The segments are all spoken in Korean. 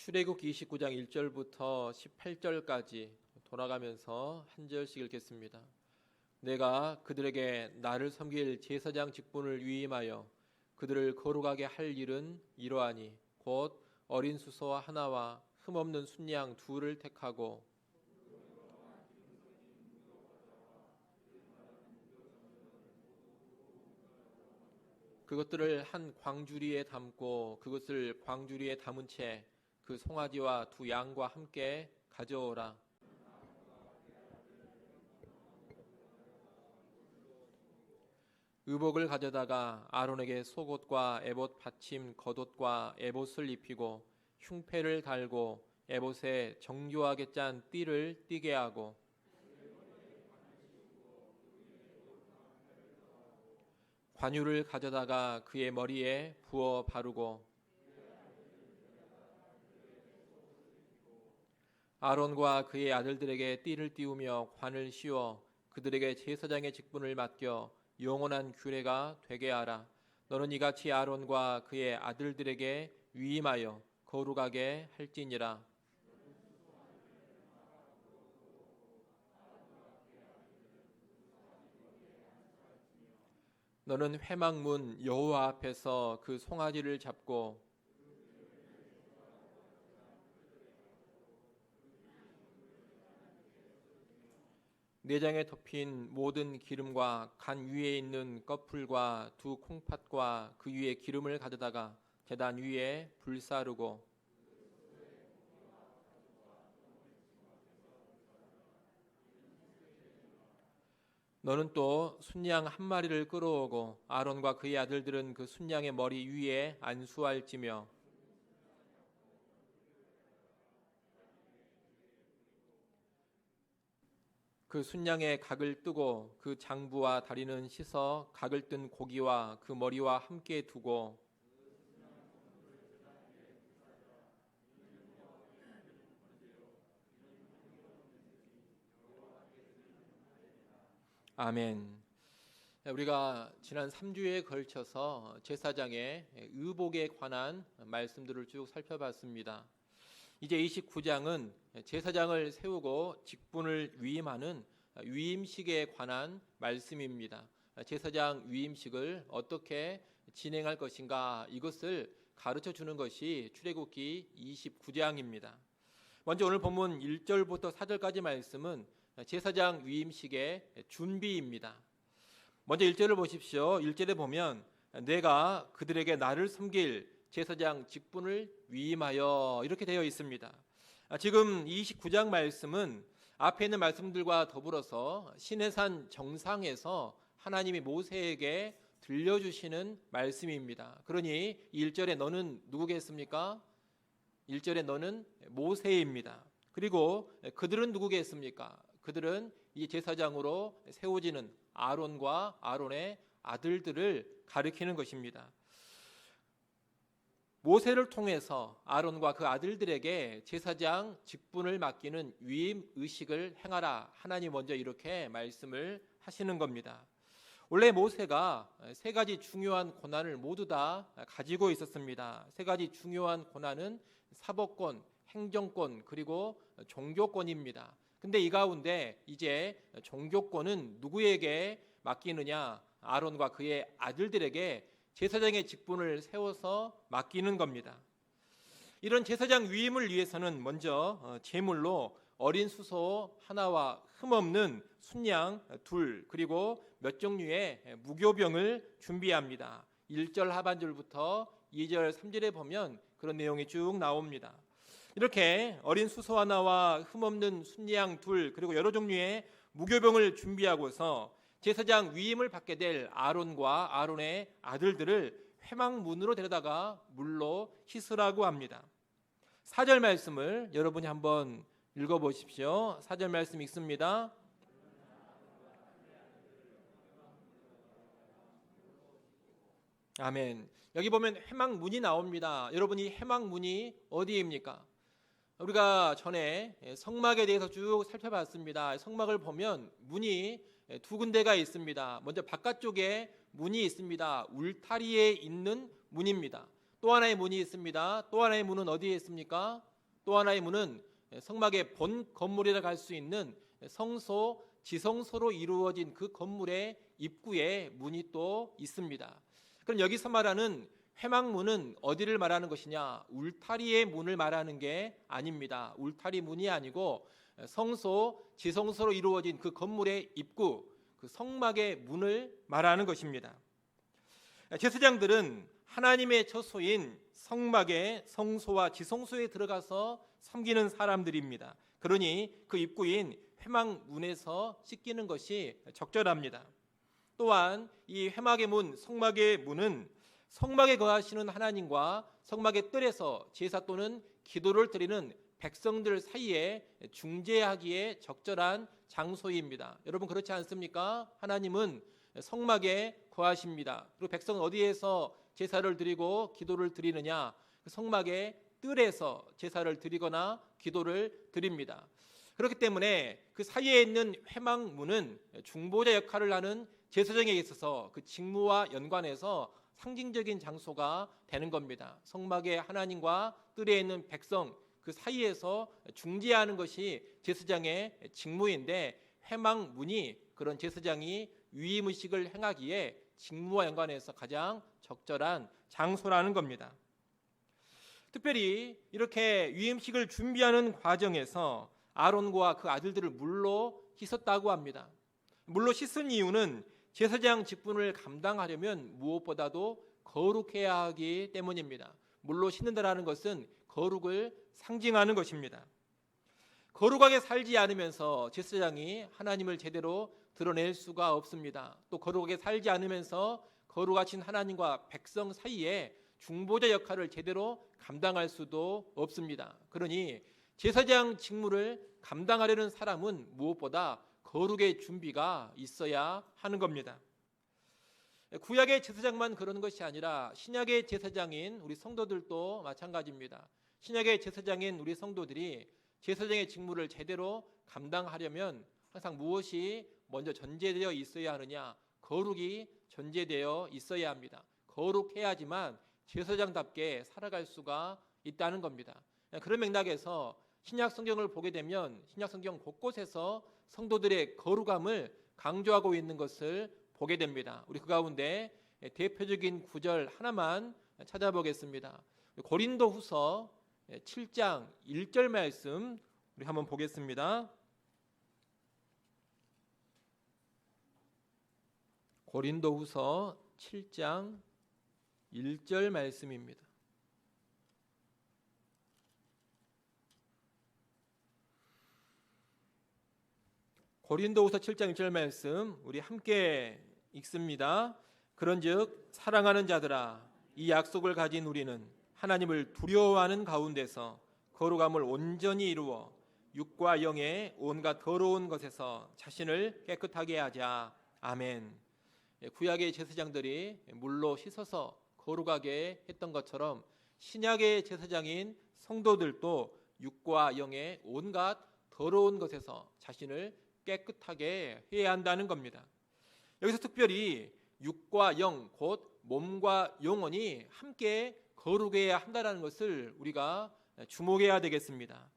출애굽기 29장 1절부터 18절까지 돌아가면서 한 절씩 읽겠습니다. 내가 그들에게 나를 섬길 제사장 직분을 위임하여 그들을 거룩하게 할 일은 이러하니 곧 어린 수소 하나와 흠없는 순양 둘을 택하고 그것들을 한 광주리에 담고 그것을 광주리에 담은 채 그 송아지와 두 양과 함께 가져오라. 의복을 가져다가 아론에게 속옷과 에봇 받침 겉옷과 에봇을 입히고 흉패를 달고 에봇에 정교하게 짠 띠를 띠게 하고 관유를 가져다가 그의 머리에 부어 바르고 아론과 그의 아들들에게 띠를 띠우며 관을 씌워 그들에게 제사장의 직분을 맡겨 영원한 규례가 되게 하라. 너는 이같이 아론과 그의 아들들에게 위임하여 거룩하게 할지니라. 너는 회막문 여호와 앞에서 그 송아지를 잡고 내장에 덮인 모든 기름과 간 위에 있는 꺼풀과 두 콩팥과 그 위에 기름을 가져다가 제단 위에 불사르고 너는 또 순양 한 마리를 끌어오고 아론과 그의 아들들은 그 순양의 머리 위에 안수할지며 그 순양의 각을 뜨고 그 장부와 다리는 씻어 각을 뜬 고기와 그 머리와 함께 두고 아멘. 우리가 지난 3주에 걸쳐서 제사장의 의복에 관한 말씀들을 쭉 살펴봤습니다. 이제 29장은 제사장을 세우고 직분을 위임하는 위임식에 관한 말씀입니다. 제사장 위임식을 어떻게 진행할 것인가 이것을 가르쳐 주는 것이 출애굽기 29장입니다. 먼저 오늘 본문 1절부터 4절까지 말씀은 제사장 위임식의 준비입니다. 먼저 1절을 보십시오. 1절에 보면 내가 그들에게 나를 섬길 제사장 직분을 위임하여 이렇게 되어 있습니다. 지금 29장 말씀은 앞에 있는 말씀들과 더불어서 시내산 정상에서 하나님이 모세에게 들려주시는 말씀입니다. 그러니 1절에 너는 누구겠습니까? 1절에 너는 모세입니다. 그리고 그들은 누구겠습니까? 그들은 이 제사장으로 세워지는 아론과 아론의 아들들을 가리키는 것입니다. 모세를 통해서 아론과 그 아들들에게 제사장 직분을 맡기는 위임 의식을 행하라. 하나님 먼저 이렇게 말씀을 하시는 겁니다. 원래 모세가 세 가지 중요한 권한을 모두 다 가지고 있었습니다. 세 가지 중요한 권한은 사법권, 행정권, 그리고 종교권입니다. 근데 이 가운데 이제 종교권은 누구에게 맡기느냐? 아론과 그의 아들들에게 제사장의 직분을 세워서 맡기는 겁니다. 이런 제사장 위임을 위해서는 먼저 제물로 어린 수소 하나와 흠없는 순양 둘 그리고 몇 종류의 무교병을 준비합니다. 1절 하반절부터 2절 3절에 보면 그런 내용이 쭉 나옵니다. 이렇게 어린 수소 하나와 흠없는 순양 둘 그리고 여러 종류의 무교병을 준비하고서 제사장 위임을 받게 될 아론과 아론의 아들들을 회막문으로 데려다가 물로 씻으라고 합니다. 4절 말씀을 여러분이 한번 읽어보십시오. 4절 말씀 읽습니다. 아멘. 여기 보면 회막문이 나옵니다. 여러분이 회막문이 어디입니까? 우리가 전에 성막에 대해서 쭉 살펴봤습니다. 성막을 보면 문이 두 군데가 있습니다. 먼저 바깥쪽에 문이 있습니다. 울타리에 있는 문입니다. 또 하나의 문이 있습니다. 또 하나의 문은 어디에 있습니까? 또 하나의 문은 성막의 본 건물이라 할 수 있는 성소, 지성소로 이루어진 그 건물의 입구에 문이 또 있습니다. 그럼 여기서 말하는 회막문은 어디를 말하는 것이냐? 울타리의 문을 말하는 게 아닙니다. 울타리 문이 아니고 성소, 지성소로 이루어진 그 건물의 입구, 그 성막의 문을 말하는 것입니다. 제사장들은 하나님의 처소인 성막의 성소와 지성소에 들어가서 섬기는 사람들입니다. 그러니 그 입구인 회막문에서 씻기는 것이 적절합니다. 또한 이 회막의 문, 성막의 문은 성막에 거하시는 하나님과 성막의 뜰에서 제사 또는 기도를 드리는 백성들 사이에 중재하기에 적절한 장소입니다. 여러분 그렇지 않습니까? 하나님은 성막에 거하십니다. 그리고 백성은 어디에서 제사를 드리고 기도를 드리느냐? 성막의 뜰에서 제사를 드리거나 기도를 드립니다. 그렇기 때문에 그 사이에 있는 회막문은 중보자 역할을 하는 제사장에게 있어서 그 직무와 연관해서 상징적인 장소가 되는 겁니다. 성막의 하나님과 뜰에 있는 백성 그 사이에서 중재하는 것이 제사장의 직무인데 회막문이 그런 제사장이 위임의식을 행하기에 직무와 연관해서 가장 적절한 장소라는 겁니다. 특별히 이렇게 위임식을 준비하는 과정에서 아론과 그 아들들을 물로 씻었다고 합니다. 물로 씻은 이유는 제사장 직분을 감당하려면 무엇보다도 거룩해야 하기 때문입니다. 물로 씻는다라는 것은 거룩을 상징하는 것입니다. 거룩하게 살지 않으면서 제사장이 하나님을 제대로 드러낼 수가 없습니다. 또 거룩하게 살지 않으면서 거룩하신 하나님과 백성 사이에 중보자 역할을 제대로 감당할 수도 없습니다. 그러니 제사장 직무를 감당하려는 사람은 무엇보다 거룩의 준비가 있어야 하는 겁니다. 구약의 제사장만 그러는 것이 아니라 신약의 제사장인 우리 성도들도 마찬가지입니다. 신약의 제사장인 우리 성도들이 제사장의 직무를 제대로 감당하려면 항상 무엇이 먼저 전제되어 있어야 하느냐? 거룩이 전제되어 있어야 합니다. 거룩해야지만 제사장답게 살아갈 수가 있다는 겁니다. 그런 맥락에서 신약 성경을 보게 되면 신약 성경 곳곳에서 성도들의 거룩함을 강조하고 있는 것을 보게 됩니다. 우리 그 가운데 대표적인 구절 하나만 찾아보겠습니다. 고린도후서 7장 1절 말씀 우리 한번 보겠습니다. 고린도후서 7장 1절 말씀입니다. 고린도후서 7장 1절 말씀 우리 함께 읽습니다. 그런즉 사랑하는 자들아 이 약속을 가진 우리는 하나님을 두려워하는 가운데서 거룩함을 온전히 이루어 육과 영의 온갖 더러운 것에서 자신을 깨끗하게 하자. 아멘. 구약의 제사장들이 물로 씻어서 거룩하게 했던 것처럼 신약의 제사장인 성도들도 육과 영의 온갖 더러운 것에서 자신을 깨끗하게 해야 한다는 겁니다. 여기서 특별히 육과 영, 곧 몸과 영혼이 함께 거룩해야 한다는 것을 우리가 주목해야 되겠습니다.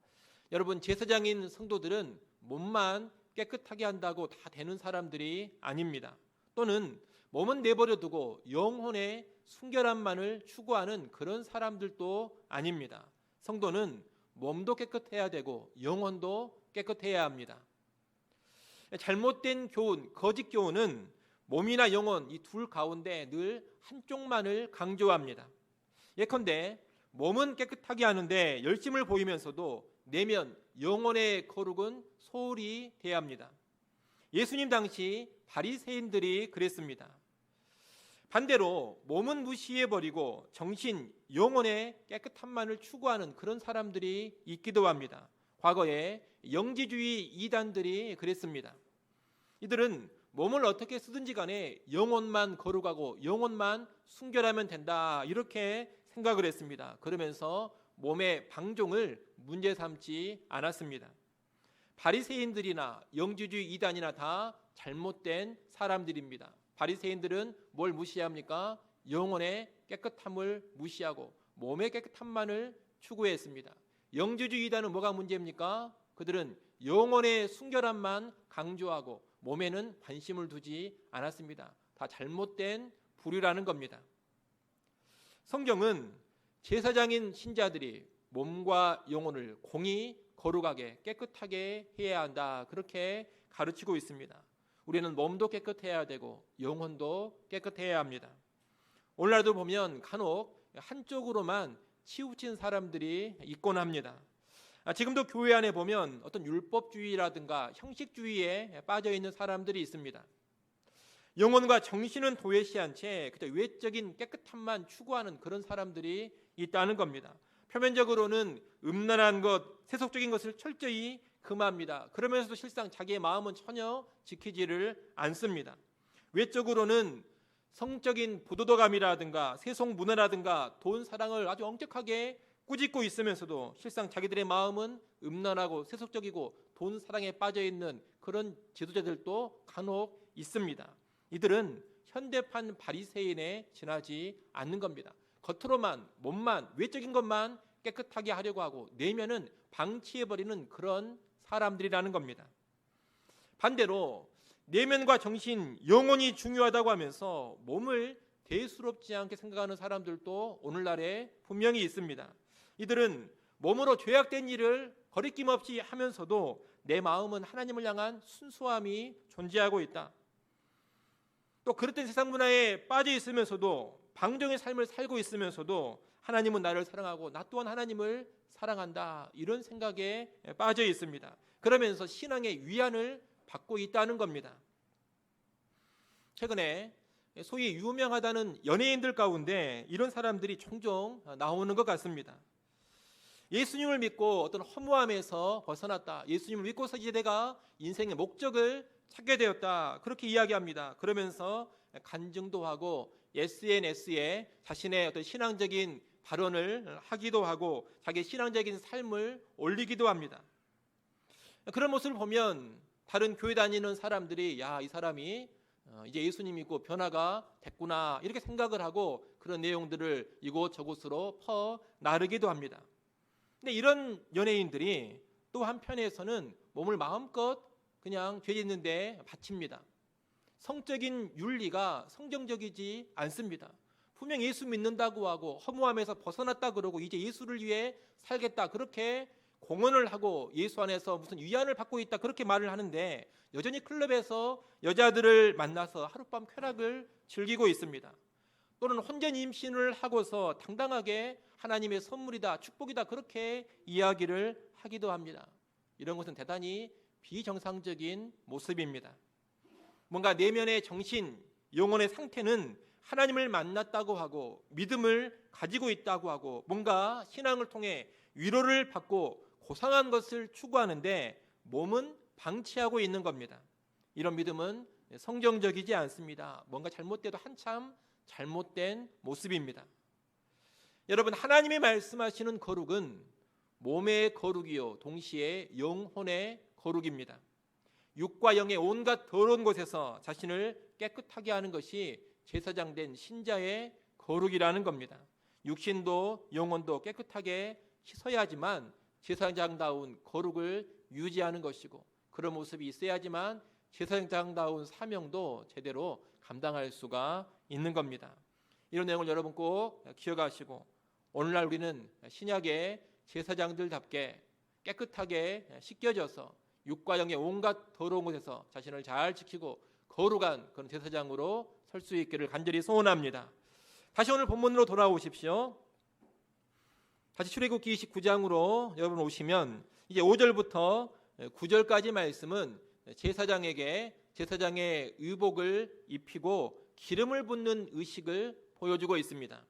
여러분 제사장인 성도들은 몸만 깨끗하게 한다고 다 되는 사람들이 아닙니다. 또는 몸은 내버려 두고 영혼의 순결함만을 추구하는 그런 사람들도 아닙니다. 성도는 몸도 깨끗해야 되고 영혼도 깨끗해야 합니다. 잘못된 교훈, 거짓 교훈은 몸이나 영혼 이 둘 가운데 늘 한쪽만을 강조합니다. 예컨대 몸은 깨끗하게 하는데 열심을 보이면서도 내면 영혼의 거룩은 소홀히 대합니다. 예수님 당시 바리새인들이 그랬습니다. 반대로 몸은 무시해버리고 정신, 영혼의 깨끗함만을 추구하는 그런 사람들이 있기도 합니다. 과거에 영지주의 이단들이 그랬습니다. 이들은 몸을 어떻게 쓰든지 간에 영혼만 거룩하고 영혼만 순결하면 된다 이렇게 생각을 했습니다. 그러면서 몸의 방종을 문제 삼지 않았습니다. 바리새인들이나 영지주의 이단이나 다 잘못된 사람들입니다. 바리새인들은 뭘 무시합니까? 영혼의 깨끗함을 무시하고 몸의 깨끗함만을 추구했습니다. 영주주의자는 뭐가 문제입니까? 그들은 영혼의 순결함만 강조하고 몸에는 관심을 두지 않았습니다. 다 잘못된 부류라는 겁니다. 성경은 제사장인 신자들이 몸과 영혼을 공히 거룩하게 깨끗하게 해야 한다, 그렇게 가르치고 있습니다. 우리는 몸도 깨끗해야 되고 영혼도 깨끗해야 합니다. 오늘날도 보면 간혹 한쪽으로만 치우친 사람들이 있곤 합니다. 지금도 교회 안에 보면 어떤 율법주의라든가 형식주의에 빠져 있는 사람들이 있습니다. 영혼과 정신은 도외시한 채 그저 외적인 깨끗함만 추구하는 그런 사람들이 있다는 겁니다. 표면적으로는 음란한 것, 세속적인 것을 철저히 금합니다. 그러면서도 실상 자기의 마음은 전혀 지키지를 않습니다. 외적으로는 성적인 부도덕함이라든가 세속 문화라든가 돈 사랑을 아주 엄격하게 꾸짖고 있으면서도 실상 자기들의 마음은 음란하고 세속적이고 돈 사랑에 빠져 있는 그런 지도자들도 간혹 있습니다. 이들은 현대판 바리새인에 지나지 않는 겁니다. 겉으로만, 몸만, 외적인 것만 깨끗하게 하려고 하고 내면은 방치해버리는 그런 사람들이라는 겁니다. 반대로 내면과 정신, 영혼이 중요하다고 하면서 몸을 대수롭지 않게 생각하는 사람들도 오늘날에 분명히 있습니다. 이들은 몸으로 죄악된 일을 거리낌 없이 하면서도 내 마음은 하나님을 향한 순수함이 존재하고 있다. 또 그릇된 세상 문화에 빠져 있으면서도 방종의 삶을 살고 있으면서도 하나님은 나를 사랑하고 나 또한 하나님을 사랑한다, 이런 생각에 빠져 있습니다. 그러면서 신앙의 위안을 받고 있다는 겁니다. 최근에 소위 유명하다는 연예인들 가운데 이런 사람들이 종종 나오는 것 같습니다. 예수님을 믿고 어떤 허무함에서 벗어났다, 예수님을 믿고서 이제 내가 인생의 목적을 찾게 되었다, 그렇게 이야기합니다. 그러면서 간증도 하고 SNS에 자신의 어떤 신앙적인 발언을 하기도 하고 자기의 신앙적인 삶을 올리기도 합니다. 그런 모습을 보면 다른 교회 다니는 사람들이 야, 이 사람이 이제 예수님 믿고 변화가 됐구나, 이렇게 생각을 하고 그런 내용들을 이곳저곳으로 퍼 나르기도 합니다. 근데 이런 연예인들이 또 한편에서는 몸을 마음껏 그냥 죄 짓는데 바칩니다. 성적인 윤리가 성경적이지 않습니다. 분명 예수 믿는다고 하고 허무함에서 벗어났다 그러고 이제 예수를 위해 살겠다, 그렇게 공언을 하고 예수 안에서 무슨 위안을 받고 있다, 그렇게 말을 하는데 여전히 클럽에서 여자들을 만나서 하룻밤 쾌락을 즐기고 있습니다. 또는 혼전 임신을 하고서 당당하게 하나님의 선물이다, 축복이다, 그렇게 이야기를 하기도 합니다. 이런 것은 대단히 비정상적인 모습입니다. 뭔가 내면의 정신, 영혼의 상태는 하나님을 만났다고 하고 믿음을 가지고 있다고 하고 뭔가 신앙을 통해 위로를 받고 고상한 것을 추구하는데 몸은 방치하고 있는 겁니다. 이런 믿음은 성경적이지 않습니다. 뭔가 잘못돼도 한참 잘못된 모습입니다. 여러분, 하나님이 말씀하시는 거룩은 몸의 거룩이요 동시에 영혼의 거룩입니다. 육과 영의 온갖 더러운 곳에서 자신을 깨끗하게 하는 것이 제사장 된 신자의 거룩이라는 겁니다. 육신도 영혼도 깨끗하게 씻어야 하지만 제사장다운 거룩을 유지하는 것이고 그런 모습이 있어야지만 제사장다운 사명도 제대로 감당할 수가 있는 겁니다. 이런 내용을 여러분 꼭 기억하시고 오늘날 우리는 신약의 제사장들답게 깨끗하게 씻겨져서 육과 영의 온갖 더러운 곳에서 자신을 잘 지키고 거룩한 그런 제사장으로 설 수 있기를 간절히 소원합니다. 다시 오늘 본문으로 돌아오십시오. 다시 출애굽기 29장으로 여러분 오시면 이제 5절부터 9절까지 말씀은 제사장에게 제사장의 의복을 입히고 기름을 붓는 의식을 보여주고 있습니다.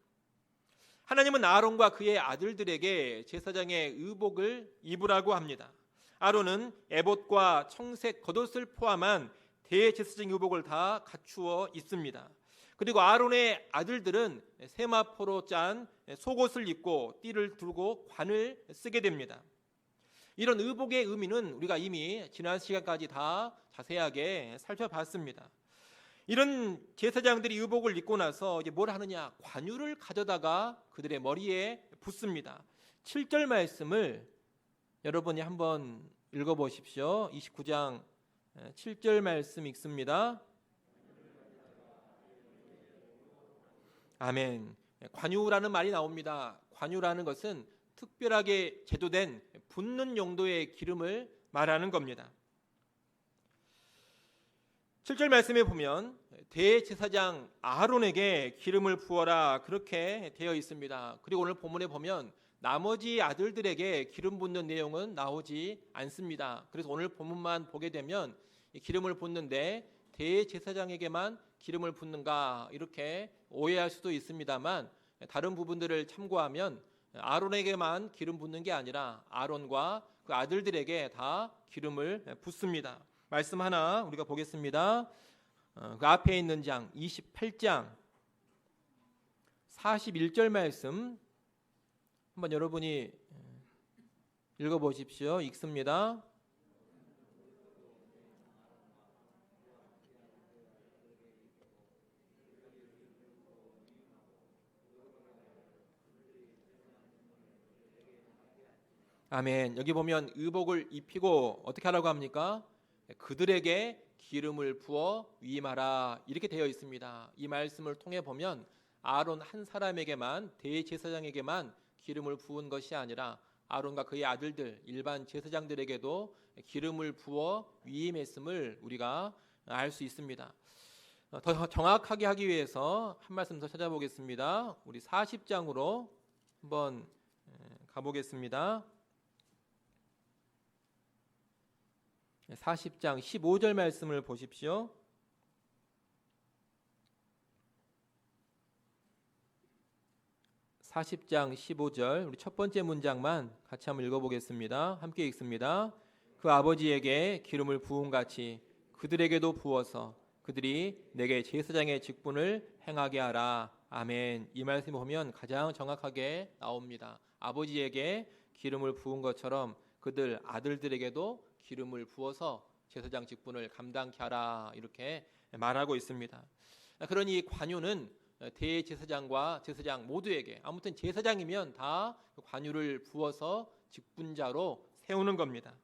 하나님은 아론과 그의 아들들에게 제사장의 의복을 입으라고 합니다. 아론은 에봇과 청색 겉옷을 포함한 대제사장 의복을 다 갖추어 입습니다. 그리고 아론의 아들들은 세마포로 짠 속옷을 입고 띠를 두르고 관을 쓰게 됩니다. 이런 의복의 의미는 우리가 이미 지난 시간까지 다 자세하게 살펴봤습니다. 이런 제사장들이 의복을 입고 나서 이제 뭘 하느냐, 관유를 가져다가 그들의 머리에 붓습니다. 7절 말씀을 여러분이 한번 읽어보십시오. 29장 7절 말씀 읽습니다. 아멘. 관유라는 말이 나옵니다. 관유라는 것은 특별하게 제도된 붓는 용도의 기름을 말하는 겁니다. 7절 말씀에 보면 대제사장 아론에게 기름을 부어라 그렇게 되어 있습니다. 그리고 오늘 본문에 보면 나머지 아들들에게 기름 붓는 내용은 나오지 않습니다. 그래서 오늘 본문만 보게 되면 기름을 붓는데 대제사장에게만 기름을 붓는가 이렇게 오해할 수도 있습니다만 다른 부분들을 참고하면 아론에게만 기름 붓는 게 아니라 아론과 그 아들들에게 다 기름을 붓습니다. 말씀 하나 우리가 보겠습니다. 그 앞에 있는 장 28장 41절 말씀 한번 여러분이 읽어보십시오. 읽습니다. 아멘. 여기 보면 의복을 입히고 어떻게 하라고 합니까? 그들에게 기름을 부어 위임하라 이렇게 되어 있습니다. 이 말씀을 통해 보면 아론 한 사람에게만 대제사장에게만 기름을 부은 것이 아니라 아론과 그의 아들들 일반 제사장들에게도 기름을 부어 위임했음을 우리가 알 수 있습니다. 더 정확하게 하기 위해서 한 말씀 더 찾아보겠습니다. 우리 40장으로 한번 가보겠습니다. 40장 15절 말씀을 보십시오. (40장 15절) 우리 첫 번째 문장만 같이 한번 읽어보겠습니다. 함께 읽습니다. 그 아버지에게 기름을 부은 같이 그들에게도 부어서 그들이 내게 제사장의 직분을 행하게 하라. 아멘. 이 말씀 보면 가장 정확하게 나옵니다. 아버지에게 기름을 부은 것처럼 그들 아들들에게도 기름을 부어서 제사장 직분을 감당케 하라 이렇게 말하고 있습니다. 그러니 관유는 대제사장과 제사장 모두에게 아무튼 제사장이면 다 관유를 부어서 직분자로 세우는 겁니다.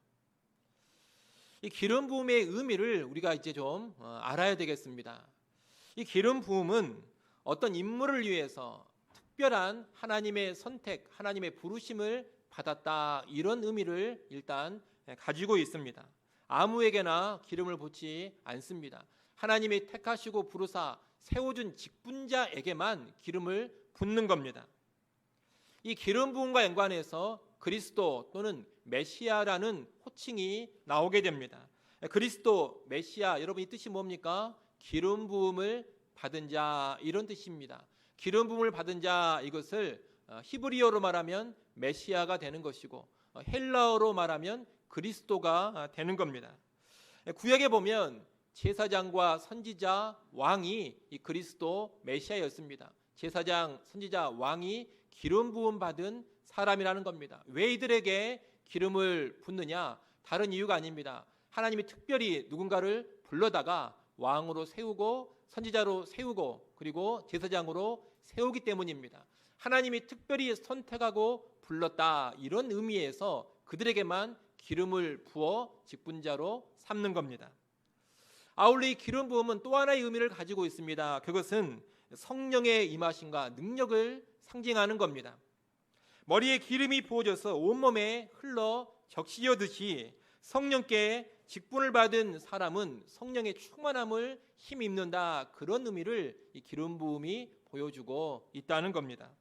이 기름 부음의 의미를 우리가 이제 좀 알아야 되겠습니다. 이 기름 부음은 어떤 인물을 위해서 특별한 하나님의 선택, 하나님의 부르심을 받았다 이런 의미를 일단 가지고 있습니다. 아무에게나 기름을 붓지 않습니다. 하나님이 택하시고 부르사 세워준 직분자에게만 기름을 붓는 겁니다. 이 기름 부음과 연관해서 그리스도 또는 메시아라는 호칭이 나오게 됩니다. 그리스도, 메시아 여러분 이 뜻이 뭡니까? 기름 부음을 받은 자 이런 뜻입니다. 기름 부음을 받은 자 이것을 히브리어로 말하면 메시아가 되는 것이고 헬라어로 말하면 그리스도가 되는 겁니다. 구약에 보면 제사장과 선지자, 왕이 이 그리스도 메시아였습니다. 제사장, 선지자, 왕이 기름 부음 받은 사람이라는 겁니다. 왜 이들에게 기름을 붓느냐? 다른 이유가 아닙니다. 하나님이 특별히 누군가를 불러다가 왕으로 세우고 선지자로 세우고 그리고 제사장으로 세우기 때문입니다. 하나님이 특별히 선택하고 불렀다 이런 의미에서 그들에게만 기름을 부어 직분자로 삼는 겁니다. 아울러 이 기름 부음은 또 하나의 의미를 가지고 있습니다. 그것은 성령의 임하심과 능력을 상징하는 겁니다. 머리에 기름이 부어져서 온몸에 흘러 적시어듯이 성령께 직분을 받은 사람은 성령의 충만함을 힘입는다 그런 의미를 이 기름 부음이 보여주고 있다는 겁니다.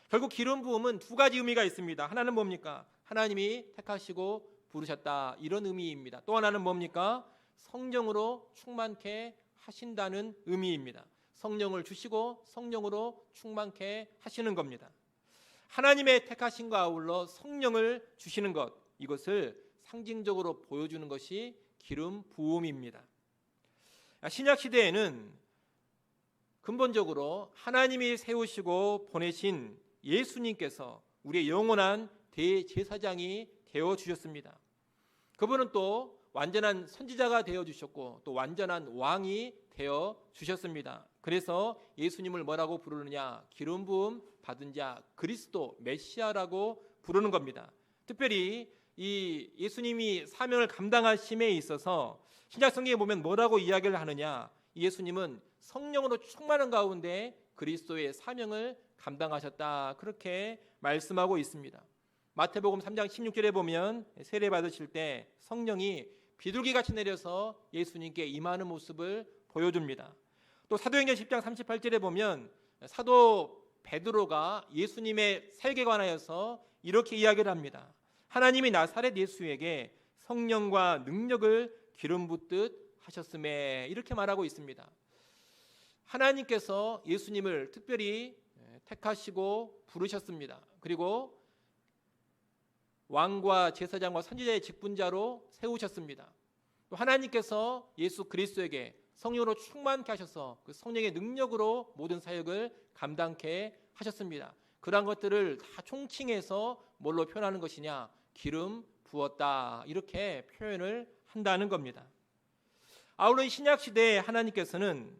결국 기름 부음은 두 가지 의미가 있습니다. 하나는 뭡니까? 하나님이 택하시고 부르셨다 이런 의미입니다. 또 하나는 뭡니까? 성령으로 충만케 하신다는 의미입니다. 성령을 주시고 성령으로 충만케 하시는 겁니다. 하나님의 택하심과 아울러 성령을 주시는 것 이것을 상징적으로 보여주는 것이 기름 부음입니다. 신약 시대에는 근본적으로 하나님이 세우시고 보내신 예수님께서 우리의 영원한 대제사장이 되어 주셨습니다. 그분은 또 완전한 선지자가 되어 주셨고 또 완전한 왕이 되어 주셨습니다. 그래서 예수님을 뭐라고 부르느냐? 기름 부음 받은 자 그리스도 메시아라고 부르는 겁니다. 특별히 이 예수님이 사명을 감당하심에 있어서 신약 성경에 보면 뭐라고 이야기를 하느냐? 예수님은 성령으로 충만한 가운데 그리스도의 사명을 감당하셨다. 그렇게 말씀하고 있습니다. 마태복음 3장 16절에 보면 세례 받으실 때 성령이 비둘기같이 내려서 예수님께 임하는 모습을 보여줍니다. 또 사도행전 10장 38절에 보면 사도 베드로가 예수님의 사역에 관하여서 이렇게 이야기를 합니다. 하나님이 나사렛 예수에게 성령과 능력을 기름 붓듯 하셨음에, 이렇게 말하고 있습니다. 하나님께서 예수님을 특별히 택하시고 부르셨습니다. 그리고 왕과 제사장과 선지자의 직분자로 세우셨습니다. 또 하나님께서 예수 그리스도에게 성령으로 충만케 하셔서 그 성령의 능력으로 모든 사역을 감당케 하셨습니다. 그러한 것들을 다 총칭해서 뭘로 표현하는 것이냐? 기름 부었다, 이렇게 표현을 한다는 겁니다. 아울러 신약 시대에 하나님께서는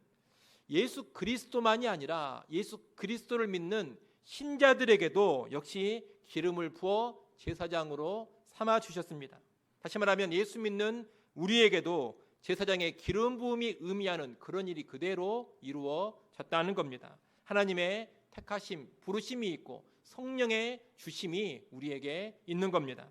예수 그리스도만이 아니라 예수 그리스도를 믿는 신자들에게도 역시 기름을 부어 제사장으로 삼아 주셨습니다. 다시 말하면 예수 믿는 우리에게도 제사장의 기름 부음이 의미하는 그런 일이 그대로 이루어졌다는 겁니다. 하나님의 택하심, 부르심이 있고 성령의 주심이 우리에게 있는 겁니다.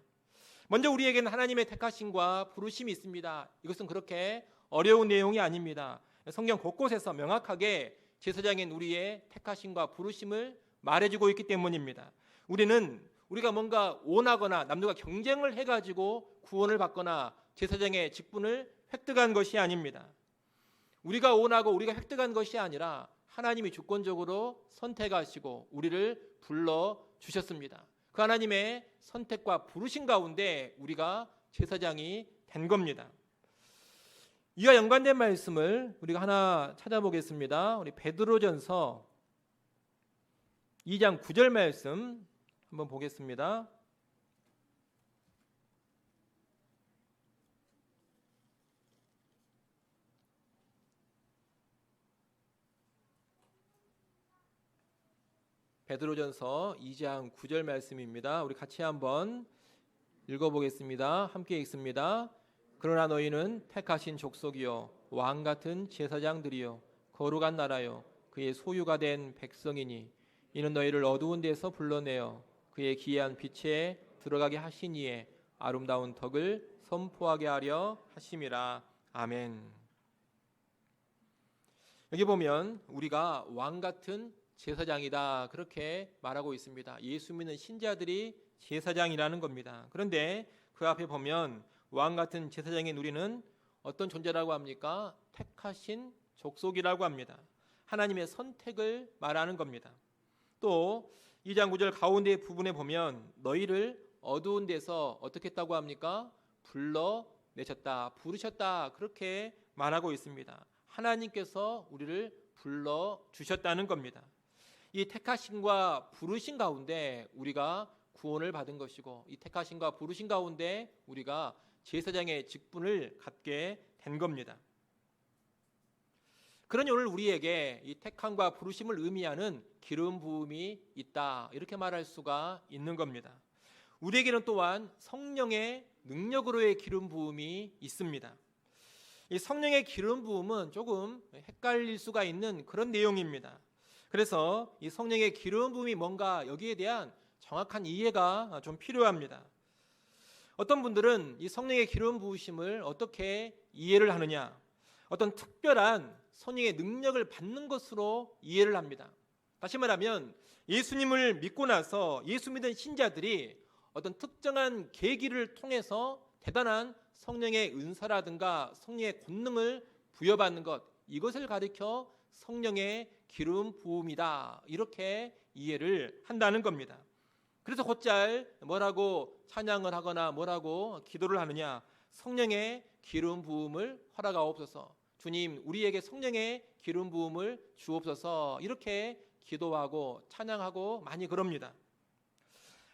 먼저 우리에게는 하나님의 택하심과 부르심이 있습니다. 이것은 그렇게 어려운 내용이 아닙니다. 성경 곳곳에서 명확하게 제사장인 우리의 택하심과 부르심을 말해주고 있기 때문입니다. 우리가 뭔가 원하거나 남들과 경쟁을 해가지고 구원을 받거나 제사장의 직분을 획득한 것이 아닙니다. 우리가 원하고 우리가 획득한 것이 아니라 하나님이 주권적으로 선택하시고 우리를 불러주셨습니다. 그 하나님의 선택과 부르심 가운데 우리가 제사장이 된 겁니다. 이와 연관된 말씀을 우리가 하나 찾아보겠습니다. 우리 베드로전서 2장 9절 말씀 한번 보겠습니다. 베드로전서 2장 9절 말씀입니다. 우리 같이 한번 읽어보겠습니다. 함께 읽습니다. 그러나 너희는 택하신 족속이요 왕 같은 제사장들이요 거룩한 나라요 그의 소유가 된 백성이니 이는 너희를 어두운 데서 불러내어 그의 기이한 빛에 들어가게 하시니에 아름다운 덕을 선포하게 하려 하심이라. 아멘. 여기 보면 우리가 왕 같은 제사장이다, 그렇게 말하고 있습니다. 예수 믿는 신자들이 제사장이라는 겁니다. 그런데 그 앞에 보면 왕 같은 제사장인 우리는 어떤 존재라고 합니까? 택하신 족속이라고 합니다. 하나님의 선택을 말하는 겁니다. 또 2장 9절 가운데 부분에 보면 너희를 어두운 데서 어떻게 했다고 합니까? 불러내셨다, 부르셨다, 그렇게 말하고 있습니다. 하나님께서 우리를 불러주셨다는 겁니다. 이 택하심과 부르심 가운데 우리가 구원을 받은 것이고 이 택하심과 부르심 가운데 우리가 제사장의 직분을 갖게 된 겁니다. 그러니 오늘 우리에게 이 택함과 부르심을 의미하는 기름 부음이 있다, 이렇게 말할 수가 있는 겁니다. 우리에게는 또한 성령의 능력으로의 기름 부음이 있습니다. 이 성령의 기름 부음은 조금 헷갈릴 수가 있는 그런 내용입니다. 그래서 이 성령의 기름 부음이 뭔가 여기에 대한 정확한 이해가 좀 필요합니다. 어떤 분들은 이 성령의 기름 부으심을 어떻게 이해를 하느냐, 어떤 특별한 성령의 능력을 받는 것으로 이해를 합니다. 다시 말하면 예수님을 믿고 나서 예수 믿은 신자들이 어떤 특정한 계기를 통해서 대단한 성령의 은사라든가 성령의 권능을 부여받는 것, 이것을 가리켜 성령의 기름 부음이다, 이렇게 이해를 한다는 겁니다. 그래서 곧잘 뭐라고 찬양을 하거나 뭐라고 기도를 하느냐, 성령의 기름 부음을 허락하옵소서, 주님 우리에게 성령의 기름 부음을 주옵소서, 이렇게 기도하고 찬양하고 많이 그럽니다.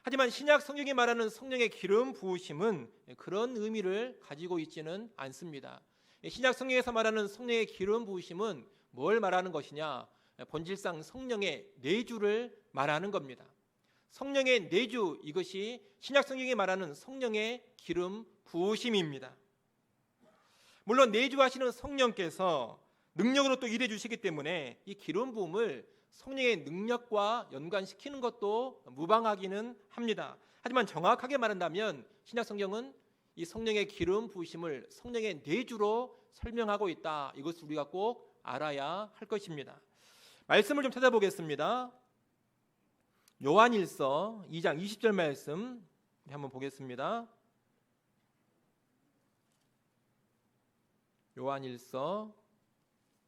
하지만 신약 성경이 말하는 성령의 기름 부으심은 그런 의미를 가지고 있지는 않습니다. 신약 성경에서 말하는 성령의 기름 부으심은 뭘 말하는 것이냐, 본질상 성령의 내주를 말하는 겁니다. 성령의 내주, 이것이 신약 성경이 말하는 성령의 기름 부으심입니다. 물론 내주하시는 성령께서 능력으로 또 일해 주시기 때문에 이 기름 부음을 성령의 능력과 연관시키는 것도 무방하기는 합니다. 하지만 정확하게 말한다면 신약 성경은 이 성령의 기름 부으심을 성령의 내주로 설명하고 있다. 이것을 우리가 꼭 알아야 할 것입니다. 말씀을 좀 찾아보겠습니다. 요한일서 2장 20절 말씀 한번 보겠습니다. 요한일서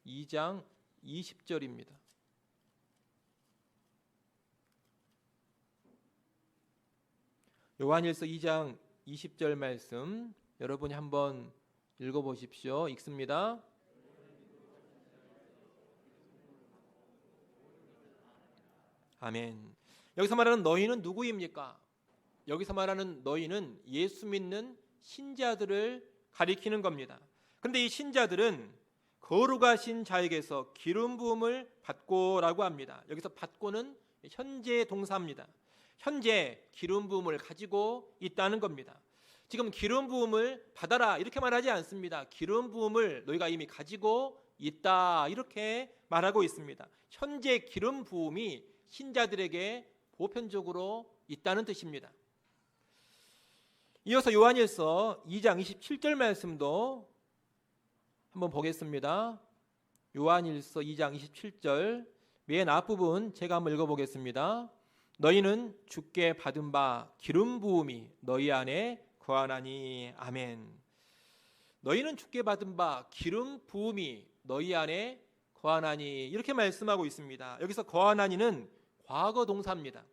2장 20절입니다. 요한일서 2장 20절 말씀 여러분이 한번 읽어보십시오. 읽습니다. 아멘. 여기서 말하는 너희는 누구입니까? 여기서 말하는 너희는 예수 믿는 신자들을 가리키는 겁니다. 그런데 이 신자들은 거룩하신 자에게서 기름 부음을 받고라고 합니다. 여기서 받고는 현재 동사입니다. 현재 기름 부음을 가지고 있다는 겁니다. 지금 기름 부음을 받아라 이렇게 말하지 않습니다. 기름 부음을 너희가 이미 가지고 있다 이렇게 말하고 있습니다. 현재 기름 부음이 신자들에게 보편적으로 있다는 뜻입니다. 이어서 요한일서 2장 27절 말씀도 한번 보겠습니다. 요한일서 2장 27절 맨 앞부분 제가 한번 읽어보겠습니다. 너희는 주께 받은 바 기름 부음이 너희 안에 거하나니. 아멘. 너희는 주께 받은 바 기름 부음이 너희 안에 거하나니 이렇게 말씀하고 있습니다. 여기서 거하나니는 과거 동사입니다.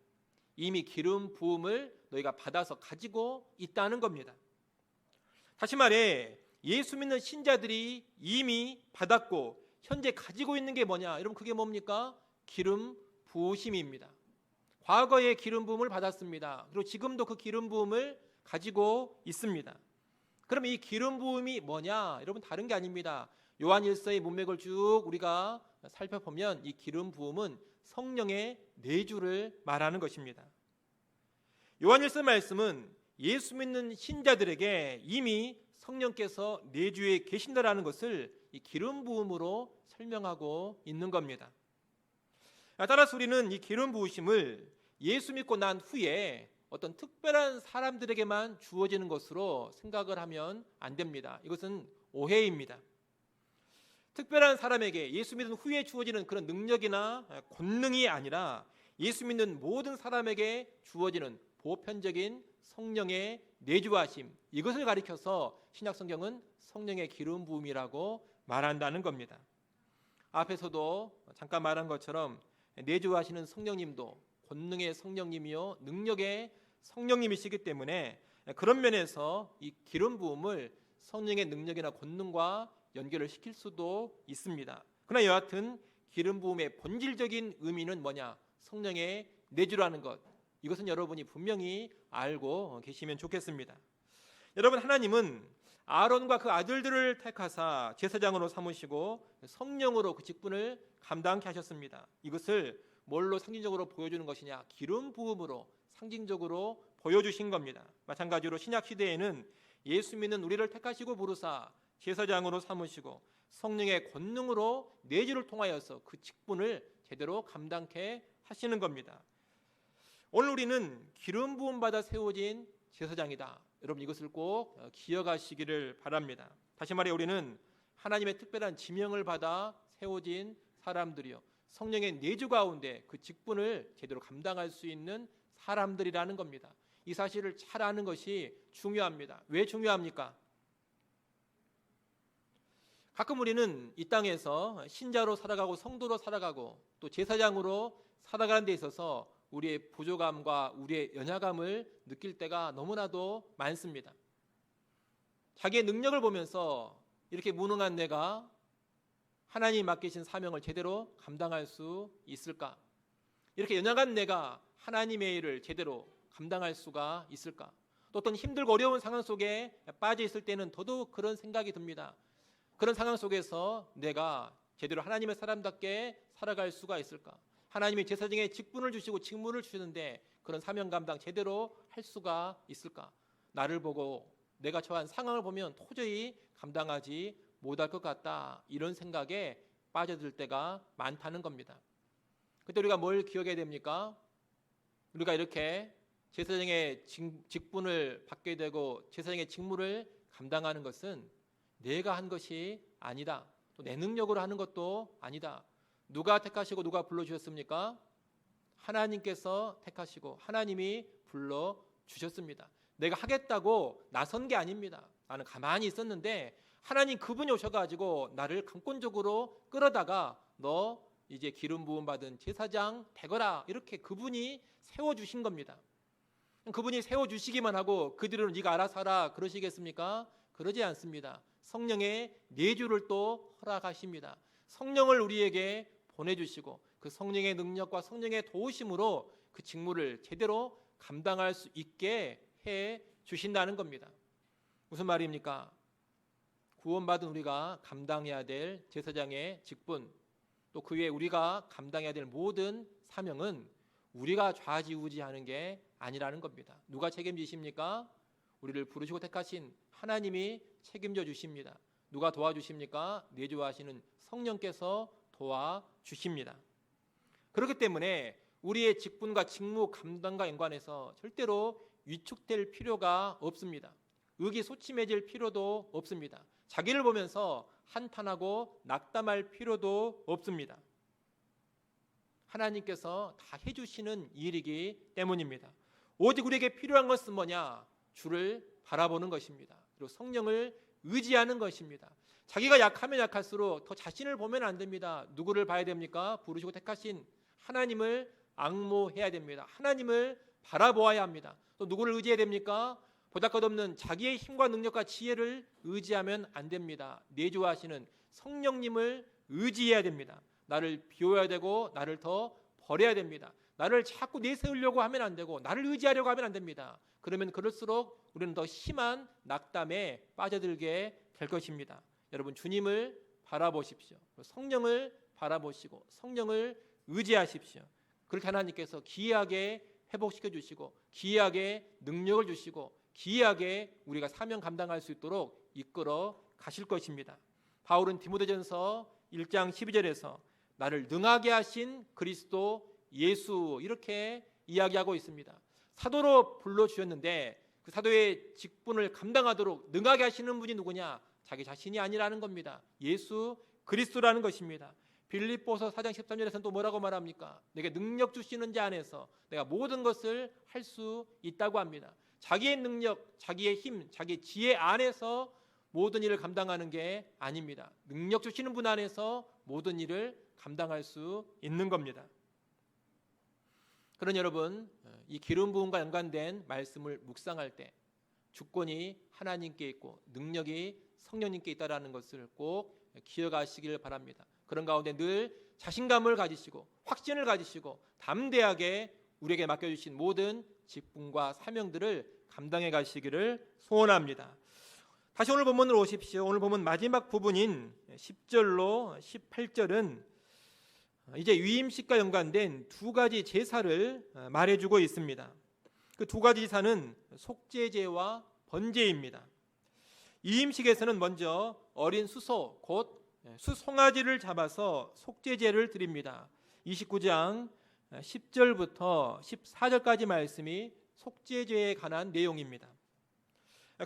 이미 기름 부음을 너희가 받아서 가지고 있다는 겁니다. 다시 말해 예수 믿는 신자들이 이미 받았고 현재 가지고 있는 게 뭐냐? 여러분 그게 뭡니까? 기름 부으심입니다. 과거에 기름 부음을 받았습니다. 그리고 지금도 그 기름 부음을 가지고 있습니다. 그럼 이 기름 부음이 뭐냐? 여러분 다른 게 아닙니다. 요한일서의 문맥을 쭉 우리가 살펴보면 이 기름 부음은 성령의 내주를 말하는 것입니다. 요한일서 말씀은 예수 믿는 신자들에게 이미 성령께서 내주에 계신다라는 것을 이 기름 부음으로 설명하고 있는 겁니다. 따라서 우리는 이 기름 부으심을 예수 믿고 난 후에 어떤 특별한 사람들에게만 주어지는 것으로 생각을 하면 안 됩니다. 이것은 오해입니다. 특별한 사람에게 예수 믿은 후에 주어지는 그런 능력이나 권능이 아니라 예수 믿는 모든 사람에게 주어지는 보편적인 성령의 내주하심, 이것을 가리켜서 신약 성경은 성령의 기름 부음이라고 말한다는 겁니다. 앞에서도 잠깐 말한 것처럼 내주하시는 성령님도 권능의 성령님이요 능력의 성령님이시기 때문에 그런 면에서 이 기름 부음을 성령의 능력이나 권능과 연결을 시킬 수도 있습니다. 그러나 여하튼 기름 부음의 본질적인 의미는 뭐냐? 성령의 내주라는 것. 이것은 여러분이 분명히 알고 계시면 좋겠습니다. 여러분 하나님은 아론과 그 아들들을 택하사 제사장으로 삼으시고 성령으로 그 직분을 감당케 하셨습니다. 이것을 뭘로 상징적으로 보여주는 것이냐? 기름 부음으로 상징적으로 보여주신 겁니다. 마찬가지로 신약 시대에는 예수 믿는 우리를 택하시고 부르사 제사장으로 삼으시고 성령의 권능으로 내주를 통하여서 그 직분을 제대로 감당케 하시는 겁니다. 오늘 우리는 기름 부음 받아 세워진 제사장이다. 여러분 이것을 꼭 기억하시기를 바랍니다. 다시 말해 우리는 하나님의 특별한 지명을 받아 세워진 사람들이요 성령의 내주 가운데 그 직분을 제대로 감당할 수 있는 사람들이라는 겁니다. 이 사실을 잘 아는 것이 중요합니다. 왜 중요합니까? 가끔 우리는 이 땅에서 신자로 살아가고 성도로 살아가고 또 제사장으로 살아가는 데 있어서 우리의 부족함과 우리의 연약함을 느낄 때가 너무나도 많습니다. 자기의 능력을 보면서 이렇게 무능한 내가 하나님이 맡기신 사명을 제대로 감당할 수 있을까? 이렇게 연약한 내가 하나님의 일을 제대로 감당할 수가 있을까? 또 어떤 힘들고 어려운 상황 속에 빠져 있을 때는 더더욱 그런 생각이 듭니다. 그런 상황 속에서 내가 제대로 하나님의 사람답게 살아갈 수가 있을까? 하나님이 제사장의 직분을 주시고 직무를 주시는데 그런 사명 감당 제대로 할 수가 있을까? 나를 보고 내가 처한 상황을 보면 도저히 감당하지 못할 것 같다. 이런 생각에 빠져들 때가 많다는 겁니다. 그때 우리가 뭘 기억해야 됩니까? 우리가 이렇게 제사장의 직분을 받게 되고 제사장의 직무를 감당하는 것은 내가 한 것이 아니다. 또 내 능력으로 하는 것도 아니다. 누가 택하시고 누가 불러주셨습니까? 하나님께서 택하시고 하나님이 불러주셨습니다. 내가 하겠다고 나선 게 아닙니다. 나는 가만히 있었는데 하나님 그분이 오셔가지고 나를 강권적으로 끌어다가 너 이제 기름 부음 받은 제사장 되거라 이렇게 그분이 세워주신 겁니다. 그분이 세워주시기만 하고 그 뒤로는 네가 알아서 하라 그러시겠습니까? 그러지 않습니다. 성령의 내주를 또 허락하십니다. 성령을 우리에게 보내주시고 그 성령의 능력과 성령의 도우심으로 그 직무를 제대로 감당할 수 있게 해 주신다는 겁니다. 무슨 말입니까? 구원받은 우리가 감당해야 될 제사장의 직분, 또 그 외에 우리가 감당해야 될 모든 사명은 우리가 좌지우지하는 게 아니라는 겁니다. 누가 책임지십니까? 우리를 부르시고 택하신 하나님이 책임져 주십니다. 누가 도와주십니까? 내주하시는 성령께서 도와주십니다. 그렇기 때문에 우리의 직분과 직무 감당과 연관해서 절대로 위축될 필요가 없습니다. 의기소침해질 필요도 없습니다. 자기를 보면서 한탄하고 낙담할 필요도 없습니다. 하나님께서 다 해주시는 일이기 때문입니다. 오직 우리에게 필요한 것은 뭐냐? 주를 바라보는 것입니다. 그리고 성령을 의지하는 것입니다. 자기가 약하면 약할수록 더 자신을 보면 안 됩니다. 누구를 봐야 됩니까? 부르시고 택하신 하나님을 앙모해야 됩니다. 하나님을 바라보아야 합니다. 또 누구를 의지해야 됩니까? 보잘것없는 자기의 힘과 능력과 지혜를 의지하면 안 됩니다. 내주하시는 성령님을 의지해야 됩니다. 나를 비워야 되고 나를 더 버려야 됩니다. 나를 자꾸 내세우려고 하면 안 되고 나를 의지하려고 하면 안 됩니다. 그러면 그럴수록 우리는 더 심한 낙담에 빠져들게 될 것입니다. 여러분 주님을 바라보십시오. 성령을 바라보시고 성령을 의지하십시오. 그렇게 하나님께서 기이하게 회복시켜 주시고 기이하게 능력을 주시고 기이하게 우리가 사명 감당할 수 있도록 이끌어 가실 것입니다. 바울은 디모데전서 1장 12절에서 나를 능하게 하신 그리스도 예수 이렇게 이야기하고 있습니다. 사도로 불러주셨는데 그 사도의 직분을 감당하도록 능하게 하시는 분이 누구냐? 자기 자신이 아니라는 겁니다. 예수 그리스도라는 것입니다. 빌립보서 4장 13절에서는 또 뭐라고 말합니까? 내게 능력 주시는 자 안에서 내가 모든 것을 할 수 있다고 합니다. 자기의 능력, 자기의 힘, 자기의 지혜 안에서 모든 일을 감당하는 게 아닙니다. 능력 주시는 분 안에서 모든 일을 감당할 수 있는 겁니다. 그런 여러분, 이 기름 부음과 연관된 말씀을 묵상할 때 주권이 하나님께 있고 능력이 성령님께 있다라는 것을 꼭 기억하시길 바랍니다. 그런 가운데 늘 자신감을 가지시고 확신을 가지시고 담대하게 우리에게 맡겨주신 모든 직분과 사명들을 감당해 가시기를 소원합니다. 다시 오늘 본문으로 오십시오. 오늘 본문 마지막 부분인 10절로 18절은 이제 위임식과 연관된 두 가지 제사를 말해주고 있습니다. 그 두 가지 제사는 속죄제와 번제입니다. 위임식에서는 먼저 어린 수소 곧 수송아지를 잡아서 속죄제를 드립니다. 29장 10절부터 14절까지 말씀이 속죄제에 관한 내용입니다.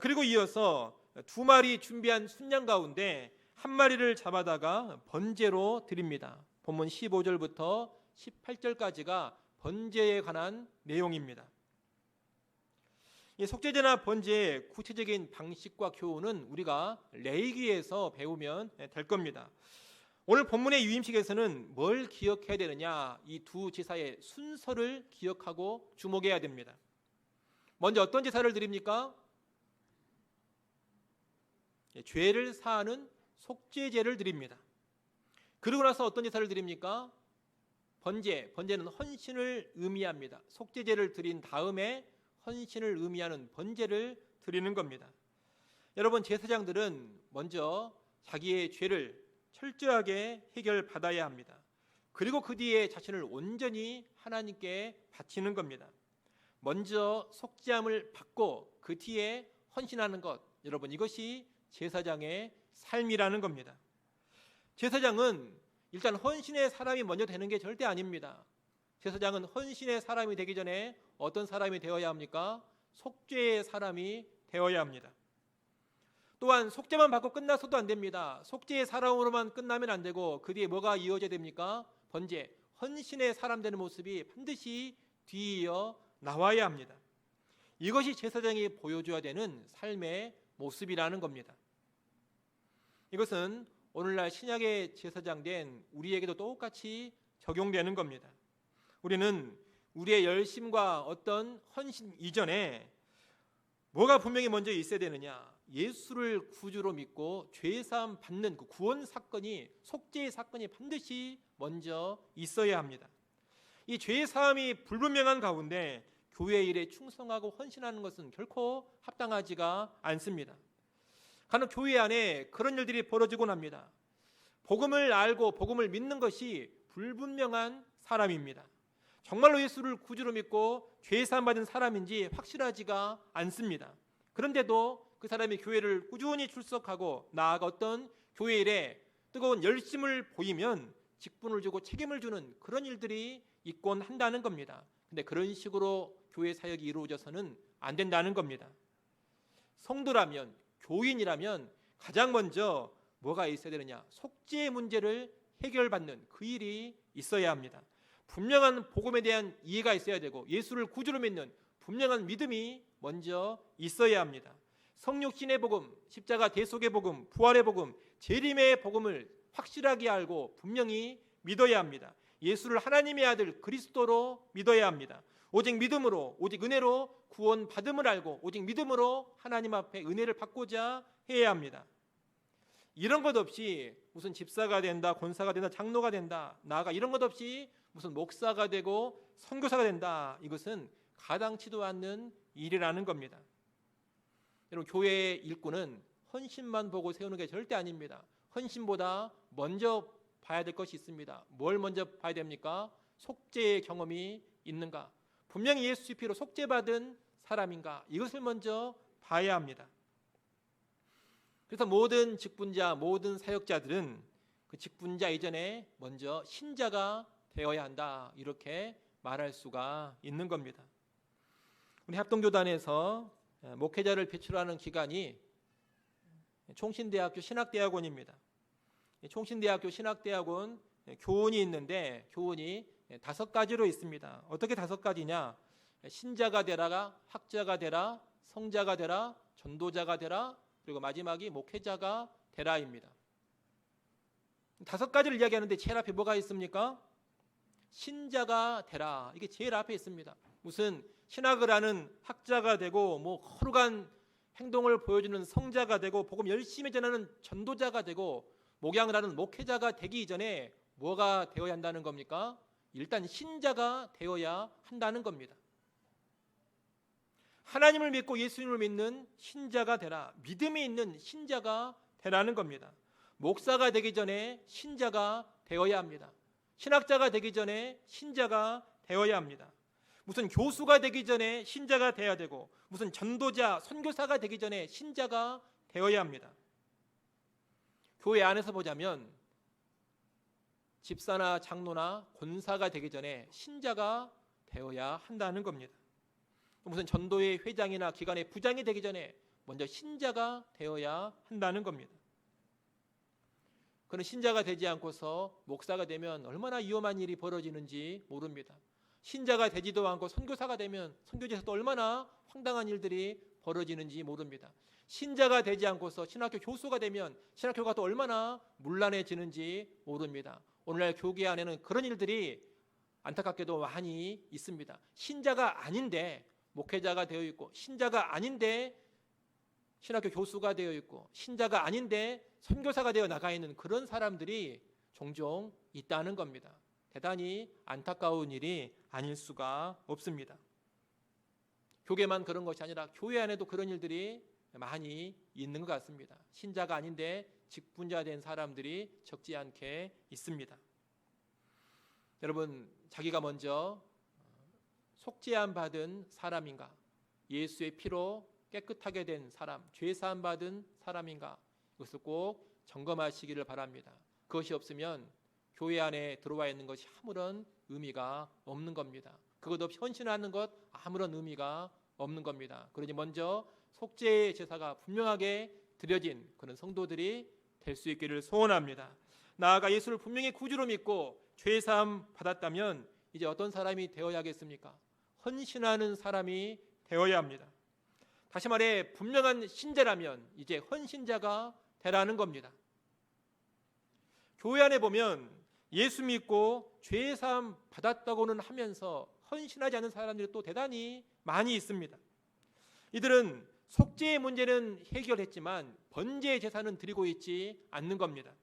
그리고 이어서 두 마리 준비한 순양 가운데 한 마리를 잡아다가 번제로 드립니다. 본문 15절부터 18절까지가 번제에 관한 내용입니다. 이 속죄제나 번제의 구체적인 방식과 교훈은 우리가 레위기에서 배우면 될 겁니다. 오늘 본문의 유임식에서는 뭘 기억해야 되느냐? 이 두 제사의 순서를 기억하고 주목해야 됩니다. 먼저 어떤 제사를 드립니까? 죄를 사하는 속죄제를 드립니다. 그러고 나서 어떤 제사를 드립니까? 번제는 헌신을 의미합니다. 속죄제를 드린 다음에 헌신을 의미하는 번제를 드리는 겁니다. 여러분, 제사장들은 먼저 자기의 죄를 철저하게 해결받아야 합니다. 그리고 그 뒤에 자신을 온전히 하나님께 바치는 겁니다. 먼저 속죄함을 받고 그 뒤에 헌신하는 것, 여러분 이것이 제사장의 삶이라는 겁니다. 제사장은 일단 헌신의 사람이 먼저 되는 게 절대 아닙니다. 제사장은 헌신의 사람이 되기 전에 어떤 사람이 되어야 합니까? 속죄의 사람이 되어야 합니다. 또한 속죄만 받고 끝나서도 안 됩니다. 속죄의 사람으로만 끝나면 안 되고 그 뒤에 뭐가 이어져야 됩니까? 번제, 헌신의 사람 되는 모습이 반드시 뒤이어 나와야 합니다. 이것이 제사장이 보여줘야 되는 삶의 모습이라는 겁니다. 이것은 오늘날 신약의 제사장 된 우리에게도 똑같이 적용되는 겁니다. 우리는 우리의 열심과 어떤 헌신 이전에 뭐가 분명히 먼저 있어야 되느냐? 예수를 구주로 믿고 죄사함 받는 그 구원 사건이, 속죄의 사건이 반드시 먼저 있어야 합니다. 이 죄사함이 불분명한 가운데 교회 일에 충성하고 헌신하는 것은 결코 합당하지가 않습니다. 간혹 교회 안에 그런 일들이 벌어지곤 합니다. 복음을 알고 복음을 믿는 것이 불분명한 사람입니다. 정말로 예수를 구주로 믿고 죄사함 받은 사람인지 확실하지가 않습니다. 그런데도 그 사람이 교회를 꾸준히 출석하고 나아가 어떤 교회 일에 뜨거운 열심을 보이면 직분을 주고 책임을 주는 그런 일들이 있곤 한다는 겁니다. 근데 그런 식으로 교회 사역이 이루어져서는 안 된다는 겁니다. 성도라면, 교인이라면 가장 먼저 뭐가 있어야 되느냐? 속죄의 문제를 해결받는 그 일이 있어야 합니다. 분명한 복음에 대한 이해가 있어야 되고 예수를 구주로 믿는 분명한 믿음이 먼저 있어야 합니다. 성육신의 복음, 십자가 대속의 복음, 부활의 복음, 재림의 복음을 확실하게 알고 분명히 믿어야 합니다. 예수를 하나님의 아들 그리스도로 믿어야 합니다. 오직 믿음으로, 오직 은혜로 구원 받음을 알고 오직 믿음으로 하나님 앞에 은혜를 받고자 해야 합니다. 이런 것 없이 무슨 집사가 된다, 권사가 된다, 장로가 된다, 나아가 이런 것 없이 무슨 목사가 되고 선교사가 된다, 이것은 가당치도 않는 일이라는 겁니다. 여러분, 교회의 일꾼은 헌신만 보고 세우는 게 절대 아닙니다. 헌신보다 먼저 봐야 될 것이 있습니다. 뭘 먼저 봐야 됩니까? 속죄의 경험이 있는가? 분명히 예수 피로 속죄받은 사람인가? 이것을 먼저 봐야 합니다. 그래서 모든 직분자, 모든 사역자들은 그 직분자 이전에 먼저 신자가 되어야 한다, 이렇게 말할 수가 있는 겁니다. 우리 합동교단에서 목회자를 배출하는 기관이 총신대학교 신학대학원입니다. 총신대학교 신학대학원 교훈이 있는데 교훈이 5가지로 있습니다. 어떻게 5가지냐? 신자가 되라, 학자가 되라, 성자가 되라, 전도자가 되라, 그리고 마지막이 목회자가 되라입니다. 5가지를 이야기하는데 제일 앞에 뭐가 있습니까? 신자가 되라, 이게 제일 앞에 있습니다. 무슨 신학을 하는 학자가 되고 뭐 거룩한 행동을 보여주는 성자가 되고 복음 열심히 전하는 전도자가 되고 목양을 하는 목회자가 되기 이전에 뭐가 되어야 한다는 겁니까? 일단 신자가 되어야 한다는 겁니다. 하나님을 믿고 예수님을 믿는 신자가 되라, 믿음이 있는 신자가 되라는 겁니다. 목사가 되기 전에 신자가 되어야 합니다. 신학자가 되기 전에 신자가 되어야 합니다. 무슨 교수가 되기 전에 신자가 되어야 되고 무슨 전도자, 선교사가 되기 전에 신자가 되어야 합니다. 교회 안에서 보자면 집사나 장로나 권사가 되기 전에 신자가 되어야 한다는 겁니다. 무슨 전도회 회장이나 기관의 부장이 되기 전에 먼저 신자가 되어야 한다는 겁니다. 그런 신자가 되지 않고서 목사가 되면 얼마나 위험한 일이 벌어지는지 모릅니다. 신자가 되지도 않고 선교사가 되면 선교지에서도 얼마나 황당한 일들이 벌어지는지 모릅니다. 신자가 되지 않고서 신학교 교수가 되면 신학교가 또 얼마나 문란해지는지 모릅니다. 오늘날 교계 안에는 그런 일들이 안타깝게도 많이 있습니다. 신자가 아닌데 목회자가 되어 있고, 신자가 아닌데 신학교 교수가 되어 있고, 신자가 아닌데 선교사가 되어 나가 있는 그런 사람들이 종종 있다는 겁니다. 대단히 안타까운 일이 아닐 수가 없습니다. 교계만 그런 것이 아니라 교회 안에도 그런 일들이 많이 있는 것 같습니다. 신자가 아닌데 직분자 된 사람들이 적지 않게 있습니다. 여러분, 자기가 먼저 속죄함 받은 사람인가? 예수의 피로 깨끗하게 된 사람, 죄사함 받은 사람인가? 이것을 꼭 점검하시기를 바랍니다. 그것이 없으면 교회 안에 들어와 있는 것이 아무런 의미가 없는 겁니다. 그것 없이 헌신하는 것 아무런 의미가 없는 겁니다. 그러니 먼저 속죄의 제사가 분명하게 드려진 그런 성도들이 될 수 있기를 소원합니다. 나아가 예수를 분명히 구주로 믿고 죄사함 받았다면 이제 어떤 사람이 되어야겠습니까? 헌신하는 사람이 되어야 합니다. 다시 말해 분명한 신자라면 이제 헌신자가 되라는 겁니다. 교회 안에 보면 예수 믿고 죄사함 받았다고는 하면서 헌신하지 않는 사람들이 또 대단히 많이 있습니다. 이들은 속죄의 문제는 해결했지만 번제의 제사는 드리고 있지 않는 겁니다.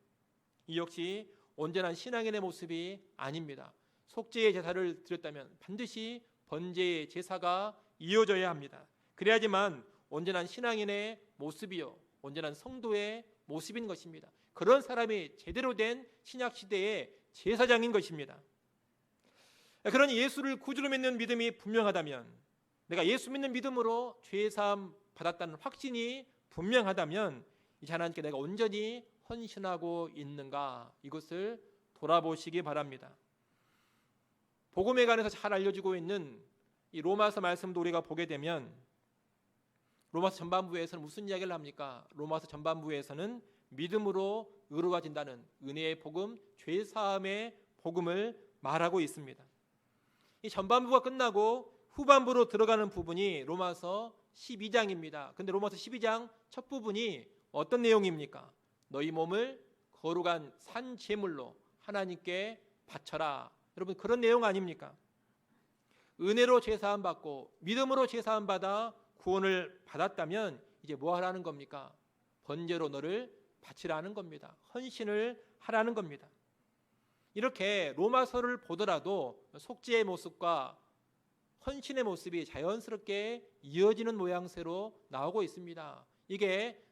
이 역시 온전한 신앙인의 모습이 아닙니다. 속죄의 제사를 드렸다면 반드시 번제의 제사가 이어져야 합니다. 그래야지만 온전한 신앙인의 모습이요, 온전한 성도의 모습인 것입니다. 그런 사람이 제대로 된 신약시대의 제사장인 것입니다. 그러니 예수를 구주로 믿는 믿음이 분명하다면, 내가 예수 믿는 믿음으로 죄사함 받았다는 확신이 분명하다면 이제 하나님께 내가 온전히 헌신하고 있는가, 이것을 돌아보시기 바랍니다. 복음에 관해서 잘 알려지고 있는 이 로마서 말씀도 우리가 보게 되면 로마서 전반부에서는 무슨 이야기를 합니까? 로마서 전반부에서는 믿음으로 의로워진다는 은혜의 복음, 죄사함의 복음을 말하고 있습니다. 이 전반부가 끝나고 후반부로 들어가는 부분이 로마서 12장입니다. 근데 로마서 12장 첫 부분이 어떤 내용입니까? 너희 몸을 거룩한 산 제물로 하나님께 바쳐라. 여러분, 그런 내용 아닙니까? 은혜로 죄사함 받고 믿음으로 죄사함 받아 구원을 받았다면 이제 뭐 하라는 겁니까? 번제로 너를 바치라는 겁니다. 헌신을 하라는 겁니다. 이렇게 로마서를 보더라도 속죄의 모습과 헌신의 모습이 자연스럽게 이어지는 모양새로 나오고 있습니다. 이게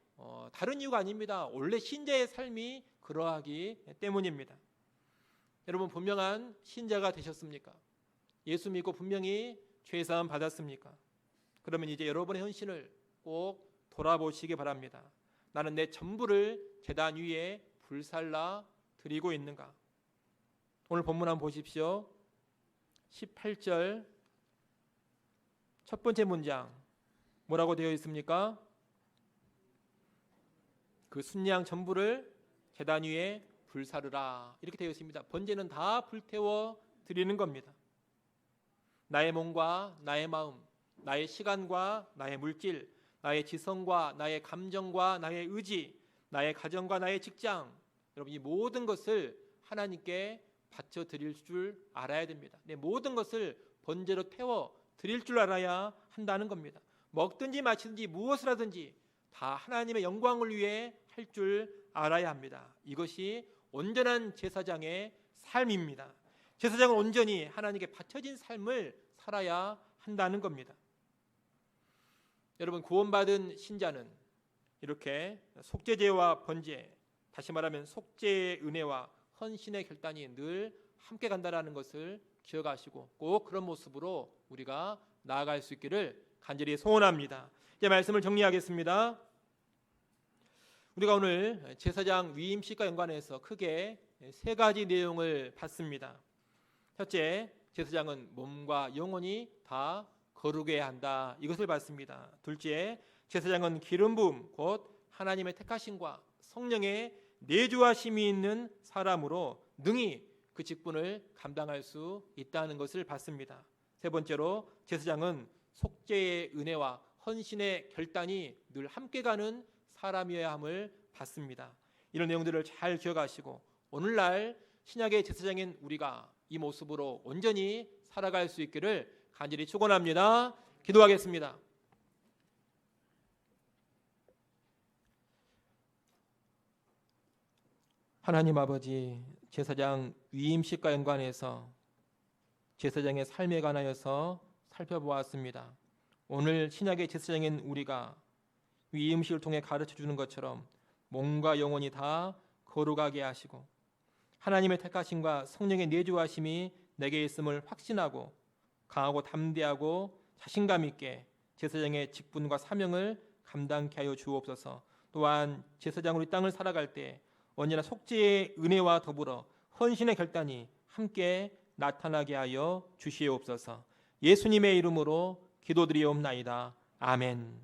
다른 이유가 아닙니다. 원래 신자의 삶이 그러하기 때문입니다. 여러분, 분명한 신자가 되셨습니까? 예수 믿고 분명히 죄사함 받았습니까? 그러면 이제 여러분의 헌신을 꼭 돌아보시기 바랍니다. 나는 내 전부를 제단 위에 불살라 드리고 있는가? 오늘 본문 한번 보십시오. 18절 첫 번째 문장 뭐라고 되어 있습니까? 그 순양 전부를 제단 위에 불사르라, 이렇게 되어 있습니다. 번제는 다 불태워 드리는 겁니다. 나의 몸과 나의 마음, 나의 시간과 나의 물질, 나의 지성과 나의 감정과 나의 의지, 나의 가정과 나의 직장, 여러분 이 모든 것을 하나님께 바쳐 드릴 줄 알아야 됩니다. 내 모든 것을 번제로 태워 드릴 줄 알아야 한다는 겁니다. 먹든지 마시든지 무엇을 하든지 다 하나님의 영광을 위해 할 줄 알아야 합니다. 이것이 온전한 제사장의 삶입니다. 제사장은 온전히 하나님께 바쳐진 삶을 살아야 한다는 겁니다. 여러분, 구원받은 신자는 이렇게 속죄제와 번제, 다시 말하면 속죄의 은혜와 헌신의 결단이 늘 함께 간다는 것을 기억하시고 꼭 그런 모습으로 우리가 나아갈 수 있기를 간절히 소원합니다. 이제 말씀을 정리하겠습니다. 우리가 오늘 제사장 위임식과 연관해서 크게 세 가지 내용을 봤습니다. 첫째, 제사장은 몸과 영혼이 다 거룩해야 한다, 이것을 봤습니다. 둘째, 제사장은 기름 부음 곧 하나님의 택하심과 성령의 내주하심이 있는 사람으로 능히 그 직분을 감당할 수 있다는 것을 봤습니다. 세 번째로, 제사장은 속죄의 은혜와 헌신의 결단이 늘 함께 가는 사람이어야 함을 봤습니다. 이런 내용들을 잘 기억하시고 오늘날 신약의 제사장인 우리가 이 모습으로 온전히 살아갈 수 있기를 간절히 축원합니다. 기도하겠습니다. 하나님 아버지, 제사장 위임식과 연관해서 제사장의 삶에 관하여서 살펴보았습니다. 오늘 신약의 제사장인 우리가 위임식을 통해 가르쳐주는 것처럼 몸과 영혼이 다 거룩하게 하시고 하나님의 택하심과 성령의 내주하심이 내게 있음을 확신하고 강하고 담대하고 자신감 있게 제사장의 직분과 사명을 감당케 하여 주옵소서. 또한 제사장으로 이 땅을 살아갈 때 언제나 속죄의 은혜와 더불어 헌신의 결단이 함께 나타나게 하여 주시옵소서. 예수님의 이름으로 기도드리옵나이다. 아멘.